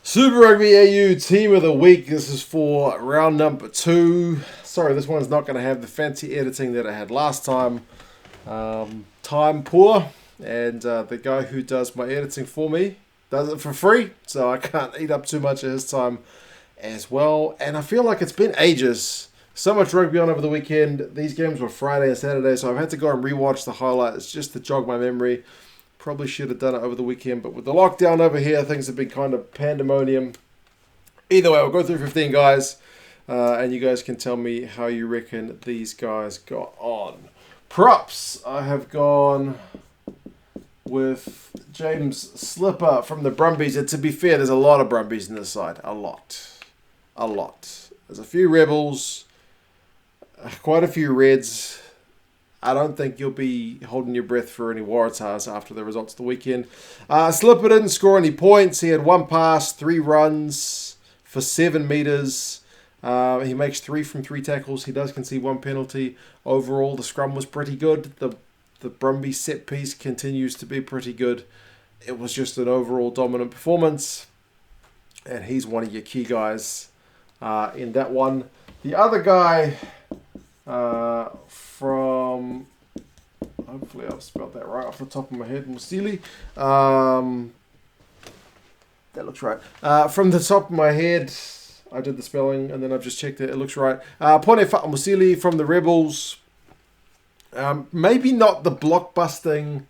Super Rugby AU Team of the Week. This is for round number 2. Sorry, this one's not going to have the fancy editing that I had last time. Time poor, and the guy who does my editing for me does it for free, so I can't eat up too much of his time as well. And I feel like it's been ages. So much rugby on over the weekend. These games were Friday and Saturday, so I've had to go and rewatch the highlights just to jog my memory. Probably should have done it over the weekend, but with the lockdown over here, things have been kind of pandemonium. Either way, I'll go through 15 guys, and you guys can tell me how you reckon these guys got on. Props, I have gone with James Slipper from the Brumbies. And to be fair, there's a lot of Brumbies in this side. A lot. There's a few Rebels, quite a few Reds. I don't think you'll be holding your breath for any Waratahs after the results of the weekend. Slipper didn't score any points. He had 1 pass, 3 runs for 7 metres. He makes 3 from 3 tackles. He does concede 1 penalty. Overall, the scrum was pretty good. The Brumbies set piece continues to be pretty good. It was just an overall dominant performance. And he's one of your key guys in that one. The other guy from, hopefully I've spelled that right off the top of my head, Musili. That looks right. From the top of my head, I did the spelling and then I've just checked it. It looks right. Pone Musili from the Rebels. Maybe not the blockbusting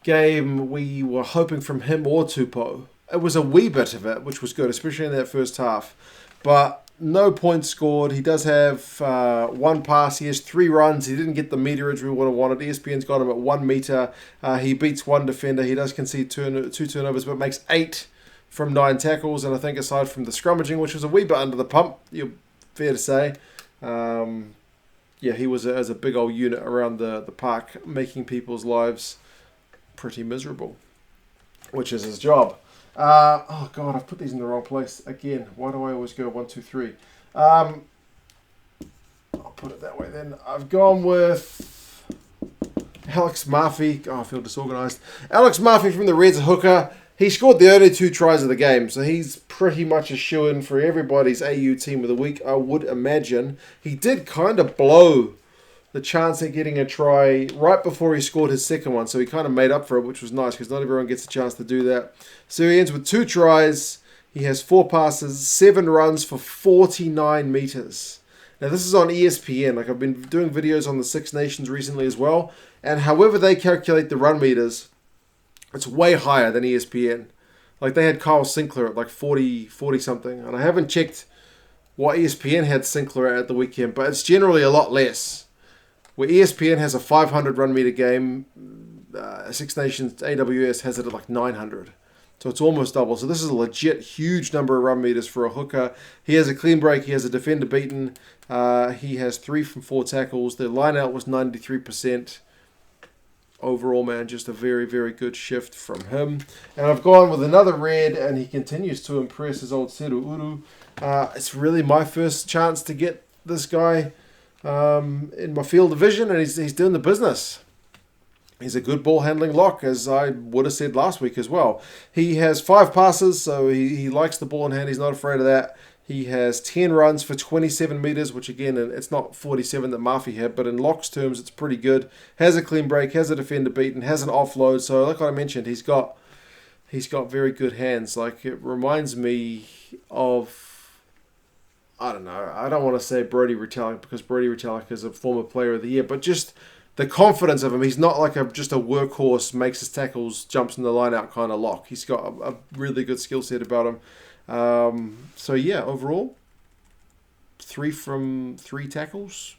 game we were hoping from him or Tupou. It was a wee bit of it, which was good, especially in that first half. But no points scored. He does have 1 pass. He has 3 runs. He didn't get the meterage we would have wanted. ESPN's got him at 1 metre. He beats 1 defender. He does concede 2 turnovers, but makes 8 from 9 tackles. And I think aside from the scrummaging, which was a wee bit under the pump, fair to say, he was a big old unit around the park, making people's lives pretty miserable, which is his job. Oh God, I've put these in the wrong place again. Why do I always go 1, 2, 3? I'll put it that way then. I've gone with Alex Murphy. Oh, I feel disorganised. Alex Murphy from the Reds hooker. He scored the only 2 tries of the game, so he's pretty much a shoo-in for everybody's AU team of the week, I would imagine. He did kind of blow the chance at getting a try right before he scored his second one. So he kind of made up for it, which was nice because not everyone gets a chance to do that. So he ends with 2 tries. He has 4 passes, 7 runs for 49 metres. Now this is on ESPN. Like I've been doing videos on the Six Nations recently as well. And however they calculate the run meters, it's way higher than ESPN. Like they had Kyle Sinclair at like 40 something. And I haven't checked what ESPN had Sinclair at the weekend, but it's generally a lot less. Where ESPN has a 500 run meter game, Six Nations AWS has it at like 900. So it's almost double. So this is a legit huge number of run meters for a hooker. He has a clean break. He has a defender beaten. He has 3 from 4 tackles. Their line out was 93%. Overall, man, just a very, very good shift from him. And I've gone with another red, and he continues to impress his old Seru Uru. It's really my first chance to get this guy in my field division, and he's doing the business. He's a good ball handling lock, as I would have said last week as well. He has 5 passes, so he likes the ball in hand. He's not afraid of that. He has 10 runs for 27 metres, which again, it's not 47 that Murphy had, but in locks terms, it's pretty good. Has a clean break, has a defender beaten, has an offload. So like I mentioned, he's got very good hands. Like it reminds me of, I don't know, I don't want to say Brodie Retallick because Brodie Retallick is a former player of the year, but just the confidence of him. He's not like just a workhorse, makes his tackles, jumps in the line out kind of lock. He's got a really good skill set about him. So yeah, overall, 3 from 3 tackles,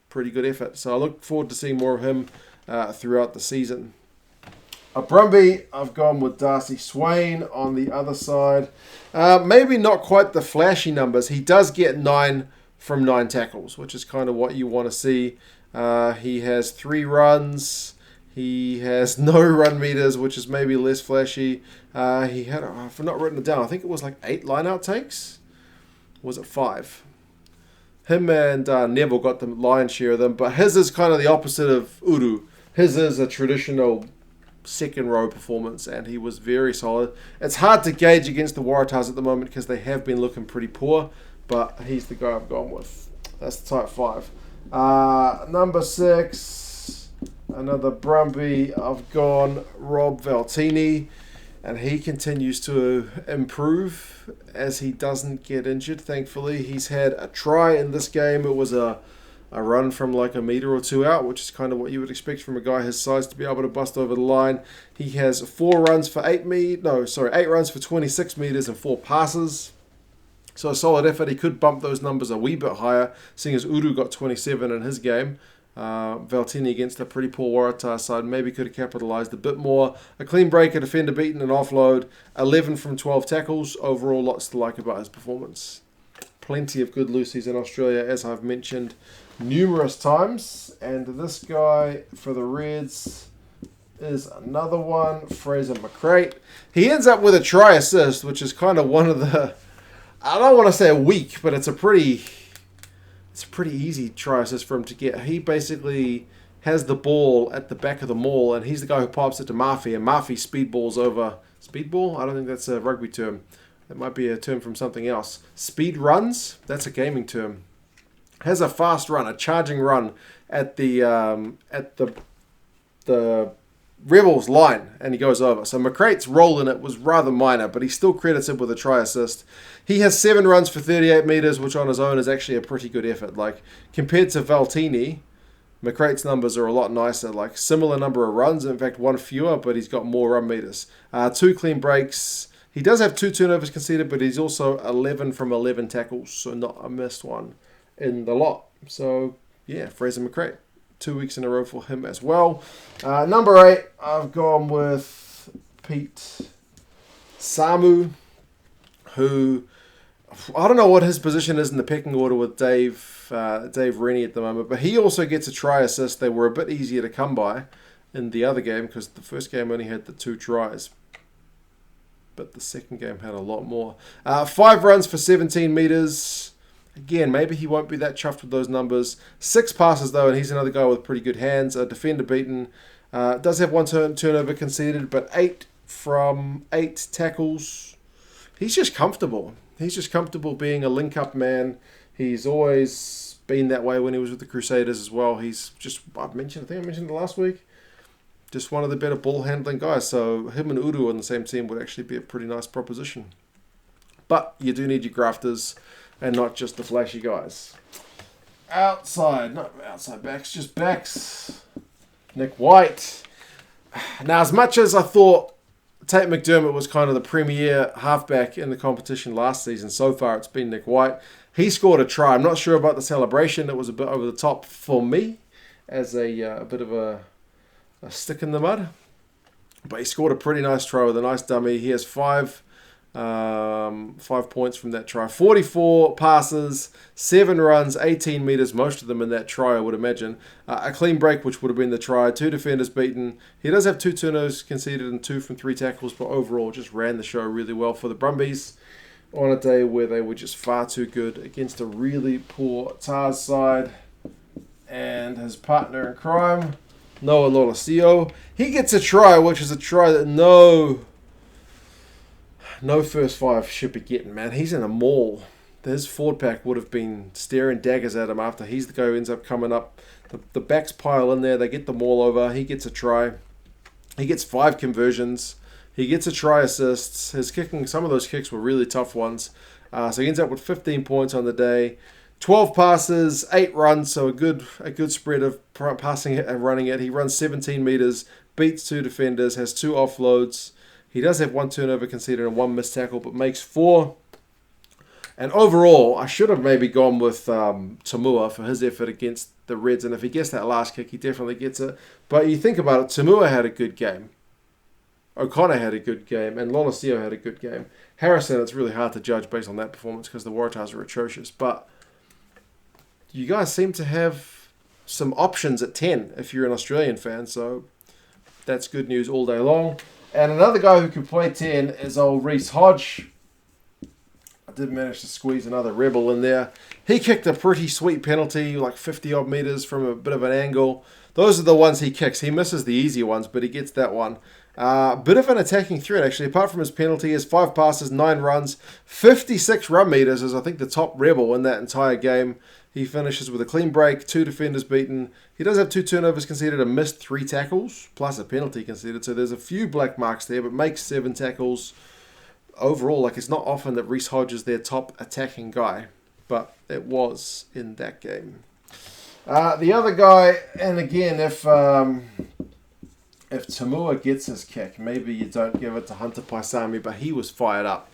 pretty good effort. So I look forward to seeing more of him throughout the season. A Brumbie, I've gone with Darcy Swain on the other side. Maybe not quite the flashy numbers. He does get 9 from 9 tackles, which is kind of what you want to see. He has 3 runs. He has no run meters, which is maybe less flashy. He had, I've not written it down, I think it was like 8 line-out takes. Was it 5? Him and Neville got the lion's share of them, but his is kind of the opposite of Uru. His is a traditional second row performance, and he was very solid. It's hard to gauge against the Waratahs at the moment because they have been looking pretty poor, but he's the guy I've gone with. That's the type 5. Number 6, another Brumbie. I've gone Rob Valtini, and he continues to improve as he doesn't get injured, thankfully. He's had a try in this game. It was a run from like a metre or 2 out, which is kind of what you would expect from a guy his size to be able to bust over the line. He has 8 runs for 26 metres and 4 passes. So a solid effort. He could bump those numbers a wee bit higher, seeing as Uru got 27 in his game. Valtini against a pretty poor Waratahs side maybe could have capitalised a bit more. A clean break, a defender beaten, an offload. 11 from 12 tackles. Overall, lots to like about his performance. Plenty of good loosies in Australia, as I've mentioned numerous times. And this guy for the Reds is another one, Fraser McRate. He ends up with a try assist, which is kind of one of the, I don't want to say a weak, but it's a pretty easy try assist for him to get. He basically has the ball at the back of the maul, and he's the guy who pops it to Murphy, and Murphy speedballs over. Speedball? I don't think that's a rugby term. That might be a term from something else. Speed runs? That's a gaming term. Has a fast run, a charging run at the Rebels line, and he goes over. So McRate's role in it was rather minor, but he's still credited with a try assist. He has 7 runs for 38 metres, which on his own is actually a pretty good effort. Like, compared to Valtini, McRate's numbers are a lot nicer. Like, similar number of runs, in fact, 1 fewer, but he's got more run metres. 2 clean breaks. He does have 2 turnovers conceded, but he's also 11 from 11 tackles, so not a missed one in the lot. So, yeah, Fraser McRate. 2 weeks in a row for him as well. Number 8, I've gone with Pete Samu, who, I don't know what his position is in the pecking order with Dave Rennie at the moment, but he also gets a try assist. They were a bit easier to come by in the other game because the first game only had the 2 tries. But the second game had a lot more. 5 runs for 17 metres. Again, maybe he won't be that chuffed with those numbers. 6 passes, though, and he's another guy with pretty good hands. A defender beaten. Does have 1 turnover conceded, but 8 from 8 tackles. He's just comfortable. He's just comfortable being a link-up man. He's always been that way when he was with the Crusaders as well. He's just, I think I mentioned it last week, just one of the better ball-handling guys. So him and Uru on the same team would actually be a pretty nice proposition. But you do need your grafters and not just the flashy guys. Not outside backs, just backs. Nick White. Now, as much as I thought Tate McDermott was kind of the premier halfback in the competition last season, so far it's been Nick White. He scored a try. I'm not sure about the celebration. It was a bit over the top for me as a bit of a stick in the mud. But he scored a pretty nice try with a nice dummy. He has 5 points from that try. 44 passes, 7 runs, 18 metres, most of them in that try, I would imagine. A clean break, which would have been the try. 2 defenders beaten. He does have 2 turnovers conceded and 2 from 3 tackles, but overall just ran the show really well for the Brumbies on a day where they were just far too good against a really poor Tars side. And his partner in crime, Noah Lolosio, he gets a try, which is a try that no first 5 should be getting, man. He's in a maul. His forward pack would have been staring daggers at him after he's the guy who ends up coming up. The backs pile in there. They get the maul over. He gets a try. He gets 5 conversions. He gets a try assists. His kicking, some of those kicks were really tough ones. So he ends up with 15 points on the day. 12 passes, 8 runs, so a good spread of passing it and running it. He runs 17 metres, beats 2 defenders, has 2 offloads. He does have 1 turnover conceded and 1 missed tackle, but makes 4. And overall, I should have maybe gone with Tamua for his effort against the Reds. And if he gets that last kick, he definitely gets it. But you think about it, Tamua had a good game. O'Connor had a good game. And Lolosio had a good game. Harrison, it's really hard to judge based on that performance because the Waratahs are atrocious. But you guys seem to have some options at 10 if you're an Australian fan. So that's good news all day long. And another guy who can play 10 is old Reece Hodge. but did manage to squeeze another rebel in there. He kicked a pretty sweet penalty, like 50 odd meters from a bit of an angle. Those are the ones he kicks. He misses the easy ones, but he gets that one. Bit of an attacking threat, actually. Apart from his penalty, he has 5 passes, 9 runs, 56 run meters is, I think, the top rebel in that entire game. He finishes with a clean break, 2 defenders beaten. He does have 2 turnovers conceded, a missed 3 tackles, plus a penalty conceded. So there's a few black marks there, but makes 7 tackles. Overall, like, it's not often that Reece Hodge is their top attacking guy, but it was in that game. The other guy, and again, if Tamua gets his kick, maybe you don't give it to Hunter Paisami, but he was fired up.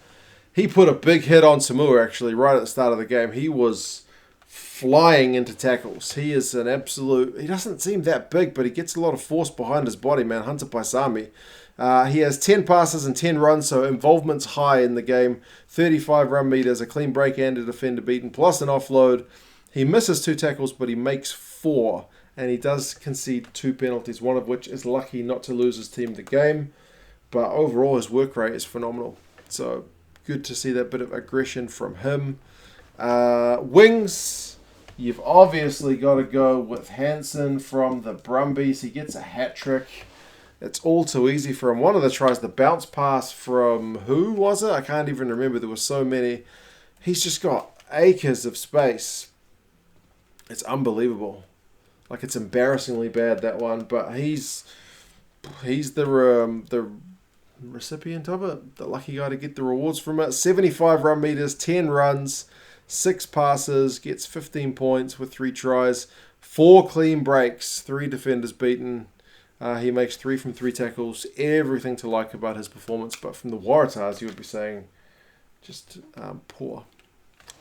He put a big hit on Tamua, actually, right at the start of the game. He was flying into tackles. He is an absolute... He doesn't seem that big, but he gets a lot of force behind his body, man. Hunter Paisami. He has 10 passes and 10 runs, so involvement's high in the game. 35 run meters, a clean break and a defender beaten, plus an offload. He misses 2 tackles, but he makes 4. And he does concede 2 penalties, one of which is lucky not to lose his team the game. But overall, his work rate is phenomenal. So good to see that bit of aggression from him. Wings... You've obviously got to go with Hansen from the Brumbies. He gets a hat-trick. It's all too easy for him. One of the tries, the bounce pass from who was it? I can't even remember. There were so many. He's just got acres of space. It's unbelievable. Like, it's embarrassingly bad, that one. But he's the recipient of it. The lucky guy to get the rewards from it. 75 run meters, 10 runs. 6 passes, gets 15 points with 3 tries, 4 clean breaks, 3 defenders beaten. He makes 3 from 3 tackles. Everything to like about his performance, but from the Waratahs, you would be saying just poor.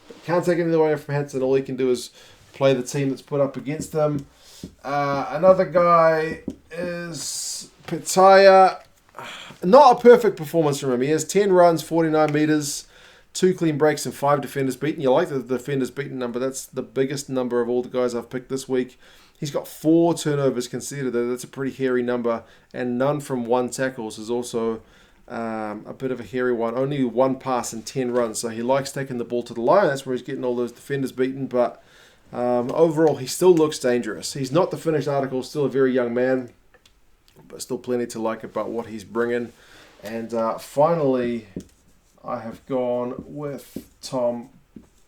But can't take anything away from Hansen. All he can do is play the team that's put up against him. Another guy is Pitaya. Not a perfect performance from him. He has 10 runs, 49 meters. 2 clean breaks and 5 defenders beaten. You like the defenders beaten number. That's the biggest number of all the guys I've picked this week. He's got 4 turnovers conceded. That's a pretty hairy number. And none from 1 tackles is also a bit of a hairy one. Only 1 pass and 10 runs. So he likes taking the ball to the line. That's where he's getting all those defenders beaten. But overall, he still looks dangerous. He's not the finished article. Still a very young man. But still plenty to like about what he's bringing. And finally... I have gone with Tom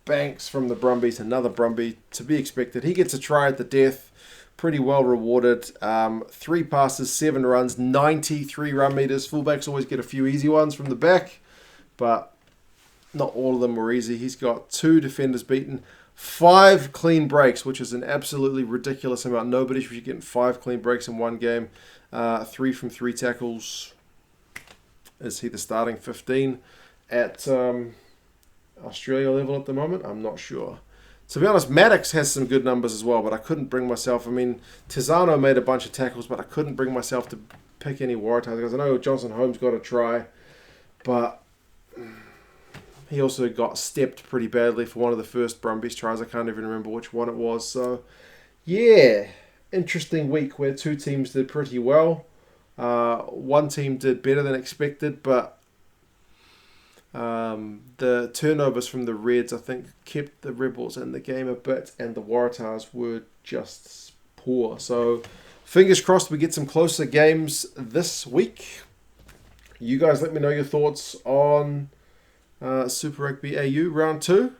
Banks from the Brumbies, another Brumbie to be expected. He gets a try at the death, pretty well rewarded. 3 passes, 7 runs, 93 run meters. Fullbacks always get a few easy ones from the back, but not all of them were easy. He's got 2 defenders beaten, 5 clean breaks, which is an absolutely ridiculous amount. Nobody should be getting 5 clean breaks in one game. 3 from 3 tackles. Is he the starting 15? At Australia level at the moment? I'm not sure. To be honest, Maddox has some good numbers as well, but I couldn't bring myself... I mean, Tizano made a bunch of tackles, but I couldn't bring myself to pick any Waratahs guys. I know Johnson Holmes got a try, but he also got stepped pretty badly for one of the first Brumbies tries. I can't even remember which one it was. So, yeah, interesting week where 2 teams did pretty well. One team did better than expected, but... the turnovers from the Reds, I think, kept the Rebels in the game a bit, and the Waratahs were just poor. So, fingers crossed we get some closer games this week. You guys let me know your thoughts on Super Rugby AU Round 2.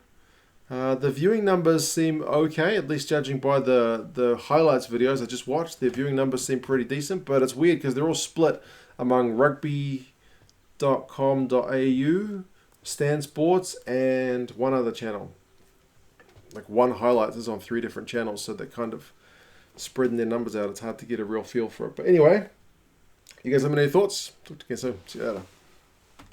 The viewing numbers seem okay, at least judging by the highlights videos I just watched. The viewing numbers seem pretty decent, but it's weird because they're all split among rugby.com.au, Stan Sports, and one other channel. Like, one highlight is on 3 different channels, so they're kind of spreading their numbers out. It's hard to get a real feel for it. But anyway, you guys have any thoughts? Talk to you again soon. See you later.